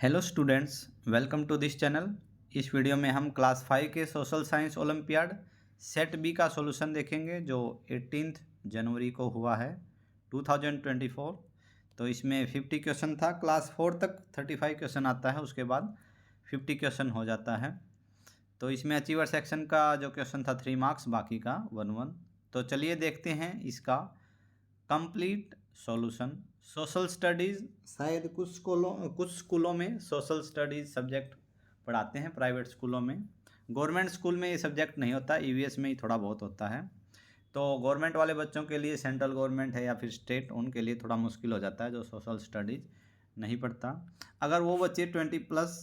Hello students, welcome to this channel. इस video में हम क्लास 5 के social science olympiad set B का सॉल्यूशन देखेंगे जो 18 जनवरी को हुआ है 2024। तो इसमें 50 क्वेश्चन था। क्लास 4 तक 35 क्वेश्चन आता है, उसके बाद 50 क्वेश्चन हो जाता है। तो इसमें अचीवर सेक्शन का जो क्वेश्चन था 3 मार्क्स, बाकी का 1-1। तो चलिए देखते हैं इसका कंप्लीट सॉल्यूशन। सोशल स्टडीज़, शायद कुछ स्कूलों में सोशल स्टडीज़ सब्जेक्ट पढ़ाते हैं, प्राइवेट स्कूलों में। गवर्नमेंट स्कूल में ये सब्जेक्ट नहीं होता, ईवीएस में ही थोड़ा बहुत होता है। तो गवर्नमेंट वाले बच्चों के लिए, सेंट्रल गवर्नमेंट है या फिर स्टेट, उनके लिए थोड़ा मुश्किल हो जाता है जो सोशल स्टडीज़ नहीं पढ़ता। अगर वो बच्चे 20+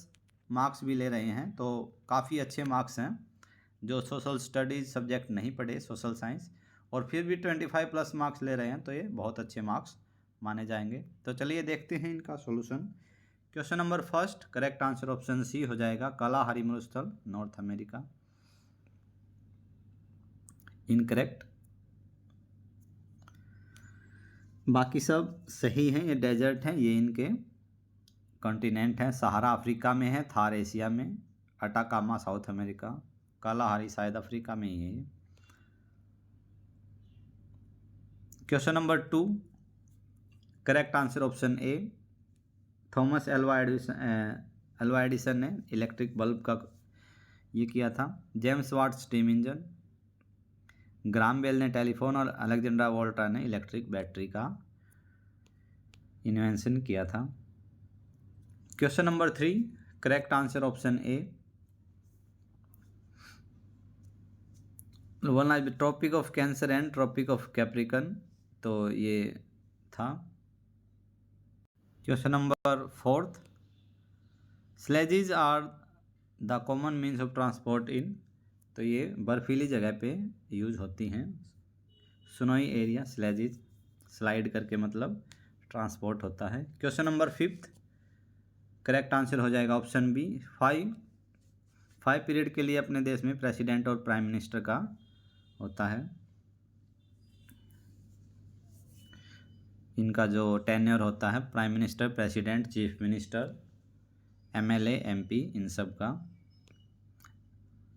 मार्क्स भी ले रहे हैं तो काफ़ी अच्छे मार्क्स हैं। जो सोशल स्टडीज़ सब्जेक्ट नहीं पढ़े, सोशल साइंस, और फिर भी 25+ मार्क्स ले रहे हैं, तो ये बहुत अच्छे मार्क्स माने जाएंगे। तो चलिए देखते हैं इनका solution. Question number first, correct answer option C हो जाएगा, कालाहारी मरुस्थल, नॉर्थ अमेरिका। इनकरेक्ट। बाकी सब सही हैं। ये डेजर्ट हैं, ये इनके कॉन्टिनेंट हैं। सहारा अफ्रीका में है, थार एशिया में, अटाकामा साउथ अमेरिका, कालाहारी शायद अफ्रीका में ही है ये। Question number 2, correct answer option A, Thomas Alva Edison ने इलेक्ट्रिक बल्ब का ये किया था। James Watt steam engine, Graham Bell ने टेलीफोन, और अलेक्जेंड्रा वोल्टा ने इलेक्ट्रिक बैटरी का इन्वेंशन किया था। Question number 3, correct answer option A, one of the tropic of cancer and tropic of Capricorn, तो ये था। Question number 4, sledges are the common means of transport in, तो ये बर्फीली जगह पे यूज होती हैं। सुनोई एरिया, स्लेजेस स्लाइड करके मतलब ट्रांसपोर्ट होता है। क्वेश्चन नंबर 5, करेक्ट आंसर हो जाएगा ऑप्शन बी, 5 पीरियड के लिए अपने देश में प्रेसिडेंट और प्राइम मिनिस्टर का होता है। इनका जो टेन्योर होता है, prime minister, president, chief minister, MLA, MP, इन सब का।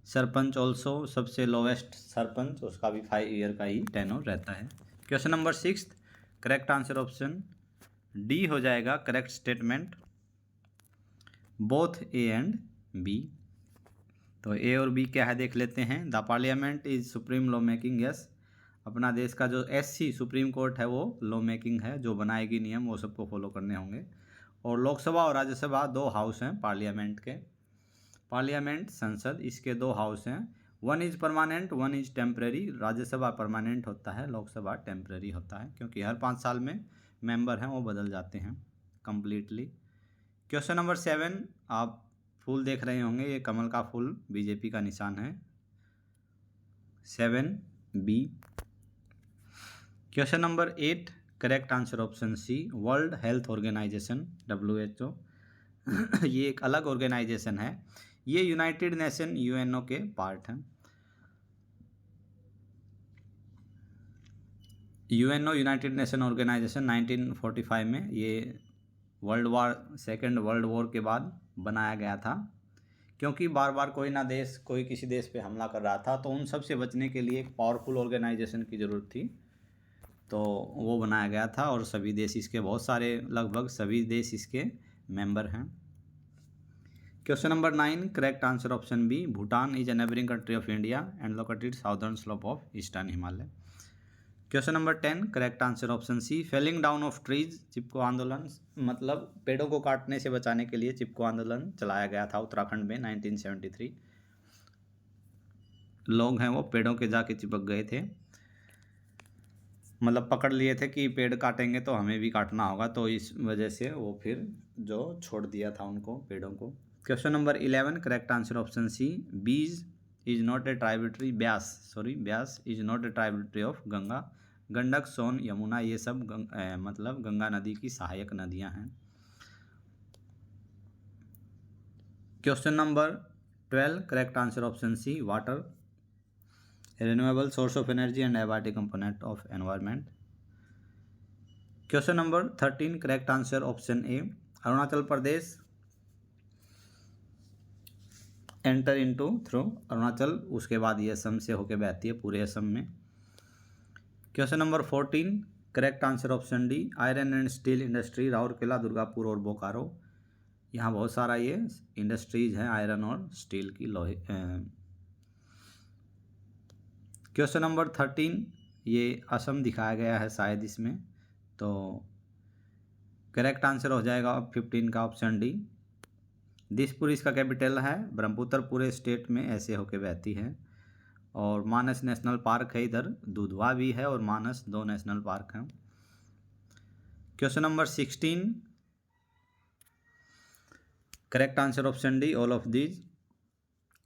सरपंच ऑल्सो, सबसे लोवेस्ट सरपंच, उसका भी 5 ईयर का ही टेन्योर रहता है। Question number 6, correct answer option D हो जाएगा, correct statement, both A and B. तो ए और बी क्या है देख लेते हैं। The parliament is supreme law making, yes, अपना देश का जो एससी सुप्रीम कोर्ट है वो लॉ मेकिंग है, जो बनाएगी नियम वो सबको फॉलो करने होंगे। और लोकसभा और राज्यसभा 2 हाउस हैं पार्लियामेंट के। पार्लियामेंट, संसद, इसके 2 हाउस हैं। 1 is permanent, 1 is temporary. Rajya Sabha permanent होता है, लोकसभा टेम्परेरी होता है, क्योंकि हर 5 साल में मेंबर हैं वो बदल जाते हैं कम्प्लीटली। क्वेश्चन नंबर 7, आप फूल देख रहे होंगे, ये कमल का फूल बीजेपी का निशान है। 7B। Question number 8, correct answer option C, world health organisation, WHO। ये एक अलग ऑर्गेनाइजेशन है, ये यूनाइटेड नेशन, यूएनओ के पार्ट हैं। यूएनओ, यूनाइटेड नेशन ऑर्गेनाइजेशन, 1945 में ये सेकेंड वर्ल्ड वॉर के बाद बनाया गया था, क्योंकि बार बार कोई किसी देश पे हमला कर रहा था, तो उन सब से बचने के लिए एक पावरफुल ऑर्गेनाइजेशन की ज़रूरत थी, तो वो बनाया गया था। और सभी देश इसके, बहुत सारे, लगभग सभी देश इसके मेंबर हैं। Question number 9, correct answer option B, Bhutan is a neighbouring country of India and located southern slope of eastern Himalaya. Question number 10, correct answer option C, falling down of trees, Chipko Andolan, मतलब पेड़ों को काटने से बचाने के लिए चिपको आंदोलन चलाया गया था उत्तराखंड में 1973। लोग हैं वो पेड़ों के जाके चिपक गए थे, मतलब पकड़ लिए थे कि पेड़ काटेंगे तो हमें भी काटना होगा, तो इस वजह से वो फिर जो छोड़ दिया था उनको, पेड़ों को। Question number 11, correct answer option C, Beas is not a tributary, Beas is not a tributary of Ganga. Gandak, Son, Yamuna, ये सब मतलब गंगा नदी की सहायक नदियां हैं। Question number 12, correct answer option C, water, renewable source of energy and abiotic component of environment. Question number 13, correct answer option A, Arunachal Pradesh enter into through Arunachal, उसके बाद ये असम से होके बहती है पूरे असम में। Question number 14, correct answer option D, iron and steel industry Rourkela, Durgapur और बोकारो। यहाँ बहुत सारा ये इंडस्ट्रीज हैं आयरन और स्टील की, लोहे। क्वेश्चन नंबर 13, ये असम दिखाया गया है शायद इसमें, तो करेक्ट आंसर हो जाएगा 15 का ऑप्शन डी। दिसपुर इसका कैपिटल है। ब्रह्मपुत्र पूरे स्टेट में ऐसे होके बहती है। और मानस नेशनल पार्क है इधर, दुधवा भी है और मानस, दो नेशनल पार्क हैं। Question number 16, correct answer option D, all of these.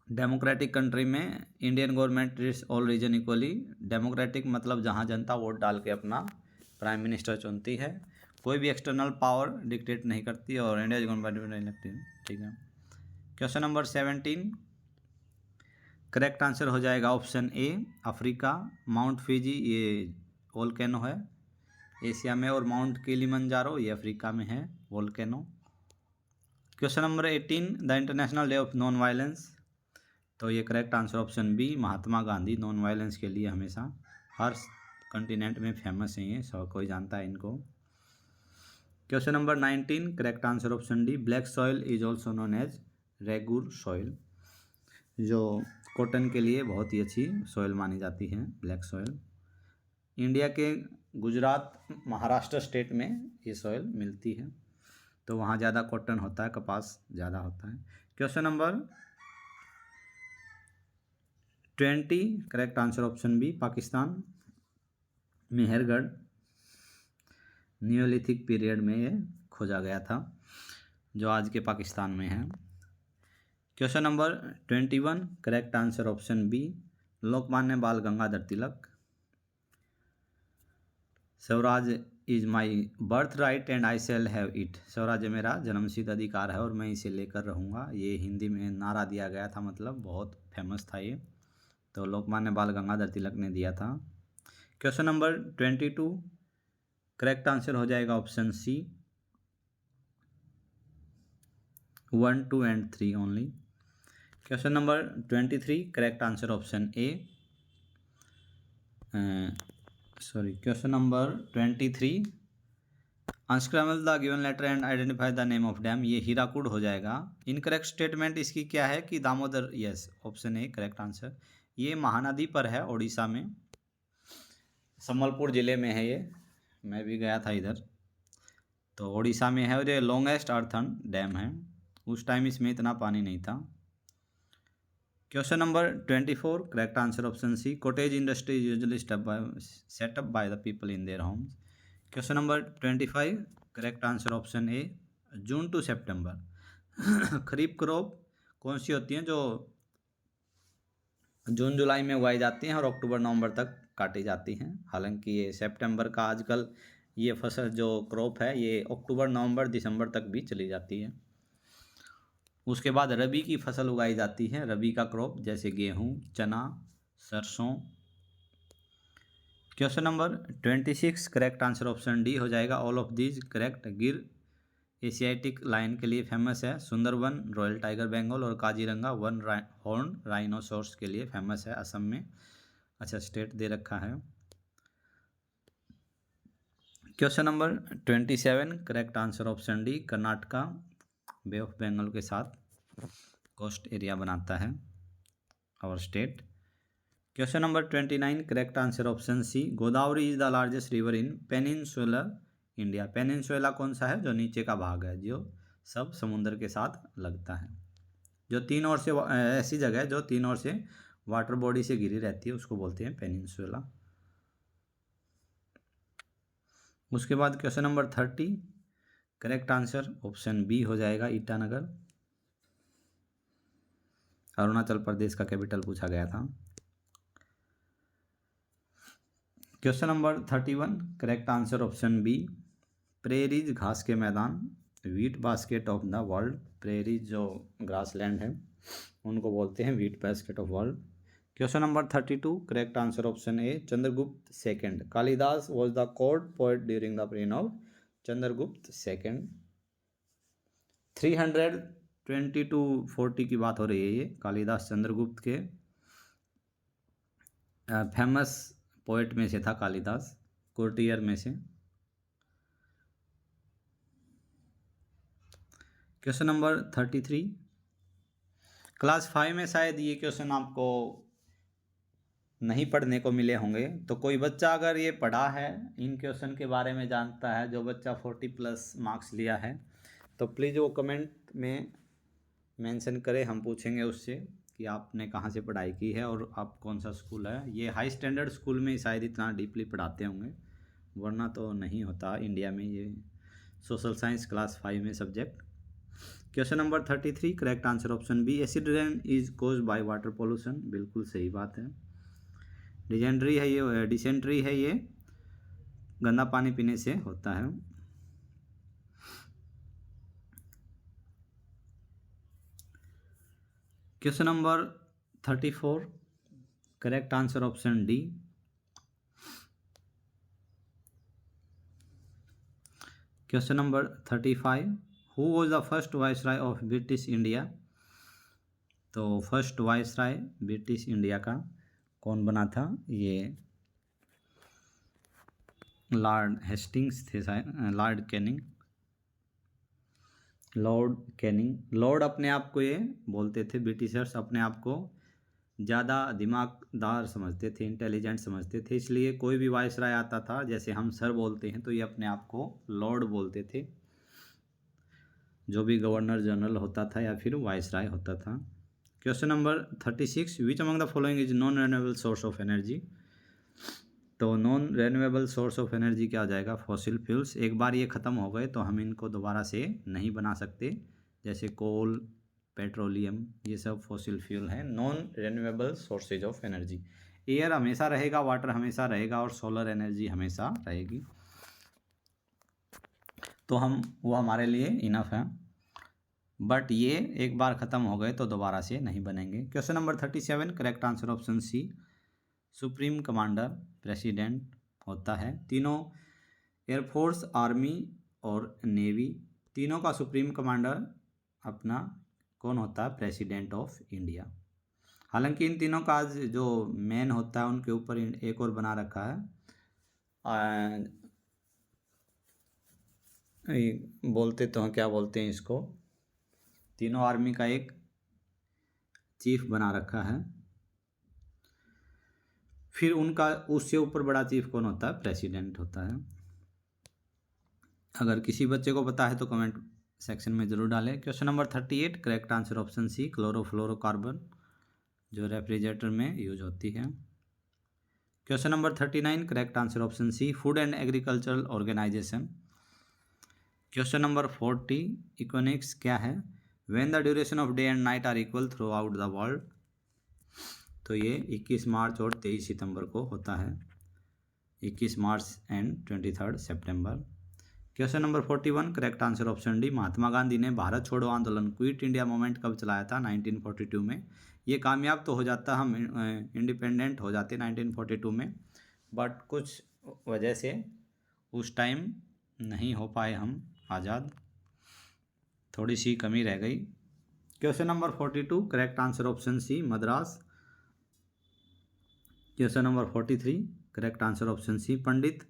Democratic country में Indian government treats all region equally. Democratic मतलब जहाँ जनता वोट डाल के अपना प्राइम मिनिस्टर चुनती है, कोई भी एक्सटर्नल पावर डिक्टेट नहीं करती, और इंडिया गवर्नमेंट नहीं लगती। ठीक है। क्वेश्चन नंबर 17, करेक्ट आंसर हो जाएगा option A, Africa. Mount Fiji ये वोल्केनो है एशिया में, और माउंट किलिमंजारो ये अफ्रीका में है volcano. Question number 18, the international day of non violence, तो ये correct answer option B, Mahatma Gandhi non violence के लिए हमेशा हर कंटिनेंट में फेमस हैं, ये सब कोई जानता है इनको। Question number 19, correct answer option D, black soil is also known as regur soil, जो कॉटन के लिए बहुत ही अच्छी सॉइल मानी जाती है ब्लैक सॉइल। इंडिया के गुजरात, महाराष्ट्र स्टेट में ये सॉइल मिलती है, तो वहाँ ज़्यादा कॉटन होता है, कपास ज़्यादा होता है। Question number 20, correct answer option B, Pakistan Mehrgarh neolithic period में ये खोजा गया था, जो आज के पाकिस्तान में है। Question number 21, correct answer option B, Lokmanya Bal Gangadhar Tilak. Swaraj is my birth right and I shall have it, Swaraj मेरा जन्मसिद्ध अधिकार है और मैं इसे लेकर रहूँगा, ये हिंदी में नारा दिया गया था, मतलब बहुत फेमस था ये, तो लोकमान्य बाल गंगाधर तिलक ने दिया था। क्वेश्चन नंबर 22, करेक्ट आंसर हो जाएगा option C, 1, 2 and 3 only. Question number 23, correct answer option A, question number 23, unscramble the given letter and identify the name of dam, ये हीराकुड हो जाएगा। इनकरेक्ट स्टेटमेंट इसकी क्या है कि Damodar, yes option A correct answer. ये महानदी पर है उड़ीसा में, संबलपुर ज़िले में है ये, मैं भी गया था इधर, तो उड़ीसा में है, और ये लॉन्गेस्ट अर्थन डैम है, उस टाइम इसमें इतना पानी नहीं था। Question number 24, correct answer option C, cottage industry usually set up by the people in their homes. Question number 25, correct answer option A, June to September. Kharif crop कौन सी होती हैं जो जून जुलाई में उगाई जाती हैं और अक्टूबर नवंबर तक काटी जाती हैं, हालांकि ये सितंबर का आजकल ये फसल जो क्रॉप है ये अक्टूबर नवंबर दिसंबर तक भी चली जाती है। उसके बाद रबी की फसल उगाई जाती है, रबी का क्रॉप, जैसे गेहूँ, चना, सरसों। Question number 26, correct answer option D हो जाएगा, ऑल ऑफ दीज करेक्ट। गिर एशियाटिक लायन के लिए फेमस है, सुंदरबन रॉयल टाइगर बंगाल और काजीरंगा वन हॉर्न राइनोसोर्स के लिए फेमस है असम में। अच्छा, स्टेट दे रखा है। Question number 27, correct answer option D, Karnataka bay of Bengal के साथ कोस्ट एरिया बनाता है our state. Question number 29, correct answer option C, Godavari is the largest river in peninsular India. Peninsula कौन सा है, जो नीचे का भाग है, जो सब समुद्र के साथ लगता है, जो तीन ओर से ऐसी जगह है जो तीन ओर से वाटर बॉडी से घिरी रहती है, उसको बोलते हैं पेनिनसुला। उसके बाद question number 30, correct answer option B हो जाएगा, ईटानगर, अरुणाचल प्रदेश का कैपिटल पूछा गया था। Question number 31, correct answer option B, prairies घास के मैदान, wheat basket of the world. Prairies जो ग्रास लैंड है उनको बोलते हैं wheat basket of world. Question number 32, correct answer option A, Chandragupta second. Kalidas was the court poet during the reign of Chandragupta second. 300 20 to 40 की बात हो रही है। ये कालिदास चंद्रगुप्त के फेमस पोएट में से था, कालिदास कोर्टियर में से। क्वेश्चन नंबर 33, क्लास 5 में शायद ये क्वेश्चन आपको नहीं पढ़ने को मिले होंगे। तो कोई बच्चा अगर ये पढ़ा है, इन क्वेश्चन के बारे में जानता है, जो बच्चा 40+ मार्क्स लिया है, तो प्लीज़ वो कमेंट में मेंशन करे। हम पूछेंगे उससे कि आपने कहाँ से पढ़ाई की है और आप कौन सा स्कूल है। ये हाई स्टैंडर्ड स्कूल में शायद इतना डीपली पढ़ाते होंगे, वरना तो नहीं होता इंडिया में ये सोशल साइंस क्लास 5 में subject. Question number 33, correct answer option B, acid rain is caused by water pollution. बिल्कुल सही बात है। डिसेंट्री है ये गंदा पानी पीने से होता है। Question number 34, correct answer option D. Question number 35, who was the first viceroy of British India. तो फर्स्ट वाइसराय ब्रिटिश इंडिया का कौन बना था? ये लॉर्ड हेस्टिंग्स थे शायद, लॉर्ड कैनिंग। लॉर्ड अपने आप को ये बोलते थे, ब्रिटिशर्स अपने आप को ज़्यादा दिमागदार समझते थे, इंटेलिजेंट समझते थे, इसलिए कोई भी वाइसराय आता था, जैसे हम सर बोलते हैं, तो ये अपने आप को लॉर्ड बोलते थे, जो भी गवर्नर जनरल होता था या फिर वाइसराय होता था। Question number 36, which among the following is non renewable source of energy. तो non renewable source of energy क्या हो जाएगा? Fossil fuels. एक बार ये ख़त्म हो गए तो हम इनको दोबारा से नहीं बना सकते, जैसे कोल, पेट्रोलियम, ये सब फॉसिल फ्यूल हैं, non renewable sources of energy. Air हमेशा रहेगा, वाटर हमेशा रहेगा और सोलर एनर्जी हमेशा रहेगी, तो वो हमारे लिए इनफ है। बट ये एक बार ख़त्म हो गए तो दोबारा से नहीं बनेंगे। Question number 37, correct answer option C, supreme commander president होता है। तीनों एयरफोर्स, आर्मी और नेवी, तीनों का सुप्रीम कमांडर अपना कौन होता है? President of India. हालांकि इन तीनों का आज जो मेन होता है उनके ऊपर एक और बना रखा है, बोलते तो हैं, क्या बोलते हैं इसको, तीनों आर्मी का एक चीफ बना रखा है। फिर उनका उससे ऊपर बड़ा चीफ कौन होता है? प्रेसिडेंट होता है। अगर किसी बच्चे को पता है तो कमेंट सेक्शन में ज़रूर डालें। Question number 38, correct answer option C, chlorofluorocarbon, जो रेफ्रिजरेटर में यूज होती है। Question number 39, correct answer option C, food and agricultural organisation. Question number 40, economics क्या है? When the duration of day and night are equal throughout the world. तो ये 21 मार्च और 23 सितंबर को होता है, 21 मार्च एंड 23 सितंबर। Question number 41, correct answer option D, Mahatma Gandhi ने भारत छोड़ो आंदोलन, क्विट इंडिया मूवमेंट कब चलाया था? 1942 में। ये कामयाब तो हो जाता, हम इंडिपेंडेंट हो जाते 1942 में, बट कुछ वजह से उस टाइम नहीं हो पाए हम आज़ाद, थोड़ी सी कमी रह गई। Question number 42, correct answer option C, Madras. Question number 43, correct answer option C, Pandit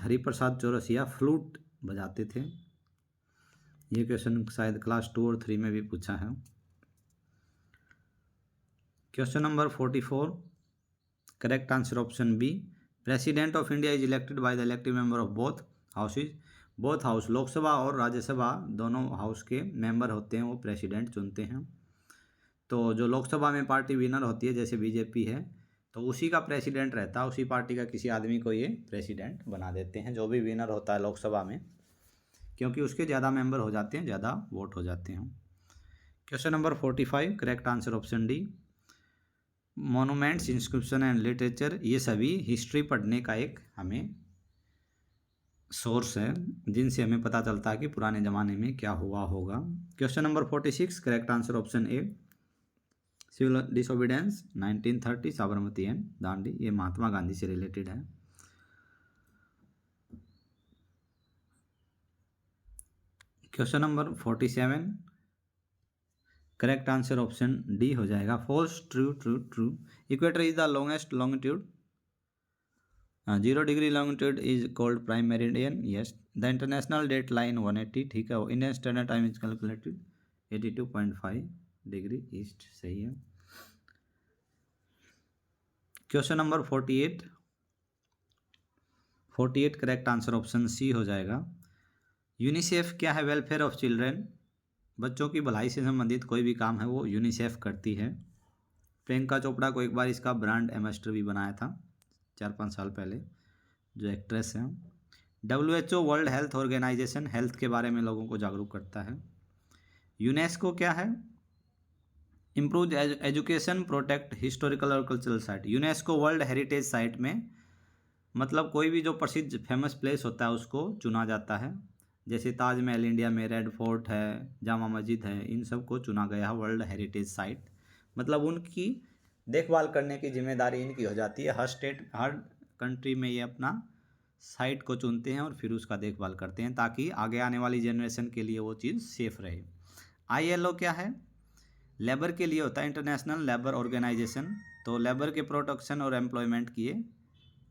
Hariprasad Chaurasia flute बजाते थे। ये क्वेश्चन शायद क्लास 2 और 3 में भी पूछा है। Question number 44, correct answer option B, president of India is elected by the elective member of both houses. Both house, Lok Sabha और राज्यसभा दोनों हाउस के मेंबर होते हैं, वो प्रेसिडेंट चुनते हैं। तो जो लोकसभा में पार्टी विनर होती है, जैसे बीजेपी है, तो उसी का प्रेसिडेंट रहता है, उसी पार्टी का किसी आदमी को ये प्रेसिडेंट बना देते हैं, जो भी विनर होता है लोकसभा में, क्योंकि उसके ज़्यादा मेंबर हो जाते हैं, ज़्यादा वोट हो जाते हैं। Question number 45, correct answer option D, monuments, inscription and literature, ये सभी हिस्ट्री पढ़ने का एक हमें सोर्स है, जिनसे हमें पता चलता है कि पुराने ज़माने में क्या हुआ होगा। Question number 46, correct answer option A, civil disobedience 1930, Sabarmati and Dandi, ये महात्मा गांधी से रिलेटेड है। Question number 47, correct answer option D हो जाएगा। False, true, true, true. Equator is the longest longitude. 0 degree longitude is called prime meridian. Yes. The international date line 180, ठीक है। Indian standard time is calculated 82.5 degree east, सही है। Question number 48, correct answer option C हो जाएगा। UNICEF क्या है? Welfare of children. बच्चों की भलाई से संबंधित कोई भी काम है वो यूनिसेफ करती है। प्रियंका चोपड़ा को एक बार इसका ब्रांड एम्बेसडर भी बनाया था 4-5 साल पहले, जो एक्ट्रेस हैं। WHO world health organisation health के बारे में लोगों को जागरूक करता है। यूनेस्को क्या है? इम्प्रूव एजुकेशन, प्रोटेक्ट हिस्टोरिकल और cultural site. UNESCO world heritage site में मतलब कोई भी जो प्रसिद्ध फेमस प्लेस होता है उसको चुना जाता है। जैसे ताजमहल इंडिया में, रेड फोर्ट है, जामा मस्जिद है, इन सब को चुना गया है वर्ल्ड हेरिटेज साइट। मतलब उनकी देखभाल करने की जिम्मेदारी इनकी हो जाती है। हर स्टेट, हर कंट्री में ये अपना साइट को चुनते हैं और फिर उसका देखभाल करते हैं ताकि आगे आने वाली जनरेशन के लिए वो चीज़ सेफ रहे। ILO क्या है? लेबर के लिए होता है, इंटरनेशनल लेबर ऑर्गेनाइजेशन। तो लेबर के प्रोटेक्शन और एम्प्लॉयमेंट की ये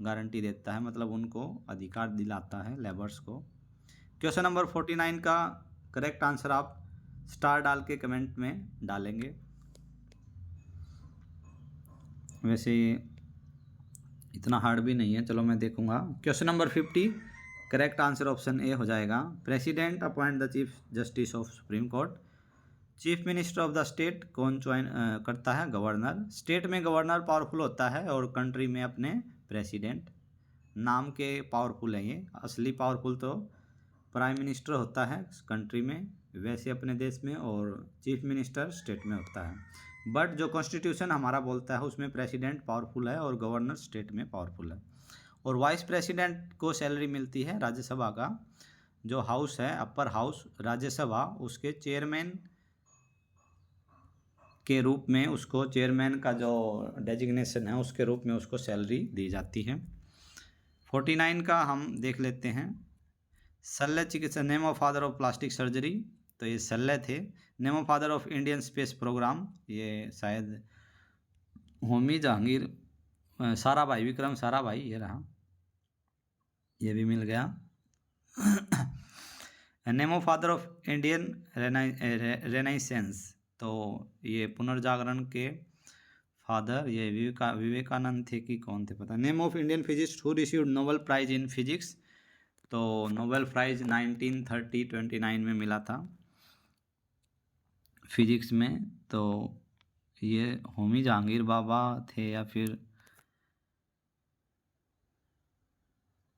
गारंटी देता है, मतलब उनको अधिकार दिलाता है लेबर्स को। क्वेश्चन नंबर 49 का करेक्ट आंसर आप स्टार डाल के कमेंट में डालेंगे। वैसे इतना हार्ड भी नहीं है, चलो मैं देखूंगा। Question number 50, correct answer option A हो जाएगा। President appoint the chief justice of supreme court. Chief minister of the state कौन ज्वाइन करता है? गवर्नर। स्टेट में गवर्नर पावरफुल होता है और कंट्री में अपने प्रेसिडेंट। नाम के पावरफुल है ये, असली पावरफुल तो प्राइम मिनिस्टर होता है कंट्री में, वैसे अपने देश में, और चीफ मिनिस्टर स्टेट में होता है। बट जो कॉन्स्टिट्यूशन हमारा बोलता है उसमें प्रेसिडेंट पावरफुल है और गवर्नर स्टेट में पावरफुल है। और वाइस प्रेसिडेंट को सैलरी मिलती है राज्यसभा का जो हाउस है, अपर हाउस राज्यसभा, उसके चेयरमैन के रूप में उसको, चेयरमैन का जो डेजिग्नेशन है उसके रूप में उसको सैलरी दी जाती है। 49 का हम देख लेते हैं। शल्य चिकित्सा, name of father of plastic surgery, तो ये शल्य थे। Name of father of Indian space programme, ये शायद होमी जहांगीर साराभाई, विक्रम साराभाई, ये रहा, ये भी मिल गया। Name of father of Indian Renaissance, तो ये पुनर्जागरण के फादर ये विवेकानंद थे कि कौन थे पता। Name of Indian physics who received Nobel prize in physics, तो नोबेल प्राइज 1929 में मिला था फिजिक्स में। तो ये होमी जहांगीर बाबा थे या फिर,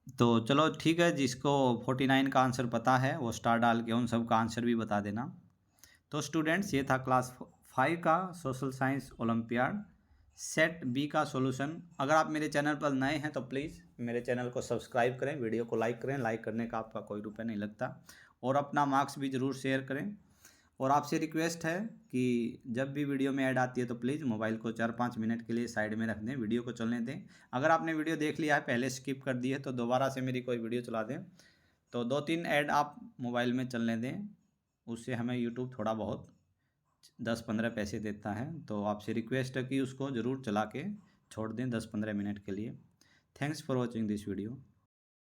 तो चलो ठीक है, जिसको 49 का आंसर पता है वो स्टार डाल के उन सब का आंसर भी बता देना। तो स्टूडेंट्स, ये था क्लास 5 का social science olympiad set B का सॉल्यूशन। अगर आप मेरे चैनल पर नए हैं तो प्लीज़ मेरे चैनल को सब्सक्राइब करें, वीडियो को लाइक करें। लाइक करने का आपका कोई रुपये नहीं लगता, और अपना मार्क्स भी ज़रूर शेयर करें। और आपसे रिक्वेस्ट है कि जब भी वीडियो में ऐड आती है तो प्लीज़ मोबाइल को 4-5 मिनट के लिए साइड में रख दें, वीडियो को चलने दें। अगर आपने वीडियो देख लिया है, पहले स्किप कर दी है, तो दोबारा से मेरी कोई वीडियो चला दें, तो 2-3 ऐड आप मोबाइल में चलने दें, उससे हमें यूट्यूब थोड़ा बहुत 10-15 पैसे देता है। तो आपसे रिक्वेस्ट है कि उसको ज़रूर चला के छोड़ दें 10-15 मिनट के लिए। Thanks for watching this video.